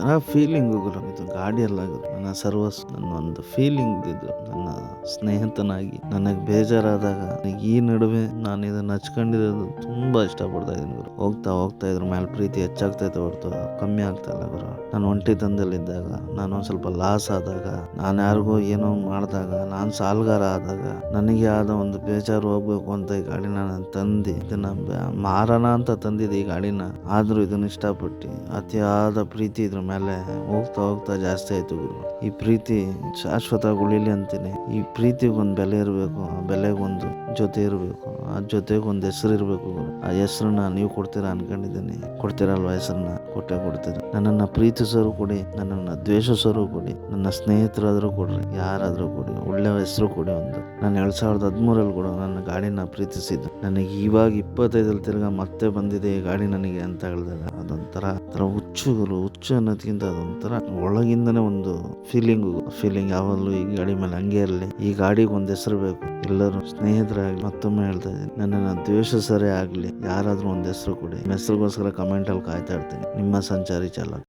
ಒಂಥರ ಫೀಲಿಂಗು ಗುರು. ಇದು ಗಾಡಿ ಅಲ್ಲ ಗುರು, ನನ್ನ ಸರ್ವಸ್, ನನ್ನ ಒಂದು ಫೀಲಿಂಗ್ ಇದು. ನನ್ನ ಸ್ನೇಹಿತನಾಗಿ ನನಗೆ ಬೇಜಾರಾದಾಗ ಈ ನಡುವೆ ನಾನು ಇದನ್ನ ಹಚ್ಕೊಂಡಿರೋದು ತುಂಬಾ ಇಷ್ಟಪಡ್ತಾ ಇದ್ದೀನಿ ಗುರು. ಹೋಗ್ತಾ ಹೋಗ್ತಾ ಇದ್ರ ಮೇಲೆ ಪ್ರೀತಿ ಹೆಚ್ಚಾಗ್ತೈತೆ ಹೊರತು ಕಮ್ಮಿ ಆಗ್ತಾ ಇಲ್ಲ ಗುರು. ನಾನು ಒಂಟಿತನದಲ್ಲಿದ್ದಾಗ, ನಾನು ಒಂದ್ ಸ್ವಲ್ಪ ಲಾಸ್ ಆದಾಗ, ನಾನು ಯಾರಿಗೋ ಏನೋ ಮಾಡಿದಾಗ, ನಾನು ಸಾಲಗಾರ ಆದಾಗ, ನನಗೆ ಆದ ಒಂದು ಬೇಜಾರು ಹೋಗ್ಬೇಕು ಅಂತ ಈ ಗಾಡಿನ ನಾನು ತಂದು ಇದನ್ನ ಮಾರೋಣ ಅಂತ ತಂದಿದ್ದೆ ಈ ಗಾಡಿನ. ಆದ್ರೂ ಇದನ್ನ ಇಷ್ಟಪಟ್ಟು ಅತಿಯಾದ ಪ್ರೀತಿ ಇದ್ರ ಮೇಲೆ ಹೋಗ್ತಾ ಹೋಗ್ತಾ ಜಾಸ್ತಿ ಆಯ್ತು ಗುರು. ಈ ಪ್ರೀತಿ ಶಾಶ್ವತ ಉಳಿಲಿ ಅಂತೀನಿ. ಈ ಪ್ರೀತಿಗೆ ಒಂದು ಬೆಲೆ ಇರಬೇಕು, ಆ ಬೆಲೆಗೊಂದು ಜೊತೆ ಇರಬೇಕು, ಆ ಜೊತೆಗೆ ಒಂದು ಹೆಸರು ಇರಬೇಕು ಗುರು. ಆ ಹೆಸರನ್ನ ನೀವು ಕೊಡ್ತೀರಾ ಅನ್ಕೊಂಡಿದ್ದೀನಿ. ಕೊಡ್ತೀರಲ್ವಾ? ಹೆಸರನ್ನ ಕೊಟ್ಟೆ ಕೊಡ್ತೀರ. ನನ್ನನ್ನು ಪ್ರೀತಿಸೋರು ಕೊಡಿ, ನನ್ನನ್ನು ದ್ವೇಷಿಸೋರು ಕೊಡಿ, ನನ್ನ ಸ್ನೇಹಿತರಾದ್ರೂ ಕೊಡ್ರಿ, ಯಾರಾದ್ರೂ ಕೊಡಿ, ಒಳ್ಳೆ ಹೆಸರು ಕೊಡಿ. ಒಂದು ನಾನು 2013 ಕೂಡ ನನ್ನ ಗಾಡಿನ ಪ್ರೀತಿಸಿದ್ದು. ನನಗೆ ಇವಾಗ 25 ತಿರ್ಗಾ ಮತ್ತೆ ಬಂದಿದೆ ಈ ಗಾಡಿ ನನಗೆ ಅಂತ ಹೇಳಿದಾಗ ಅದೊಂಥರ ಹುಚ್ಚು ಅನ್ನೋದಕ್ಕಿಂತ ಅದೊಂಥರ ಒಳಗಿಂದನೇ ಒಂದು ಫೀಲಿಂಗ್ ಯಾವಾಗಲೂ ಈ ಗಾಡಿ ಮೇಲೆ ಹಂಗೆ ಇರಲಿ. ಈ ಗಾಡಿಗೆ ಒಂದು ಹೆಸರು ಬೇಕು. ಎಲ್ಲರೂ ಸ್ನೇಹಿತರಾಗಲಿ, ಮತ್ತೊಮ್ಮೆ ಹೇಳ್ತಾ ಇದ್ದೀನಿ, ನನ್ನನ್ನು ದ್ವೇಷಿಸರೇ ಆಗಲಿ, ಯಾರಾದ್ರೂ ಒಂದು ಹೆಸರು ಕೊಡಿ. ಹೆಸರಿಗೋಸ್ಕರ ಕಮೆಂಟ್ ಅಲ್ಲಿ ಕಾಯ್ತಾ ಇರ್ತೀನಿ. ನಿಮ್ಮ ಸಂಚಾರಿ ಚಾಲಕ.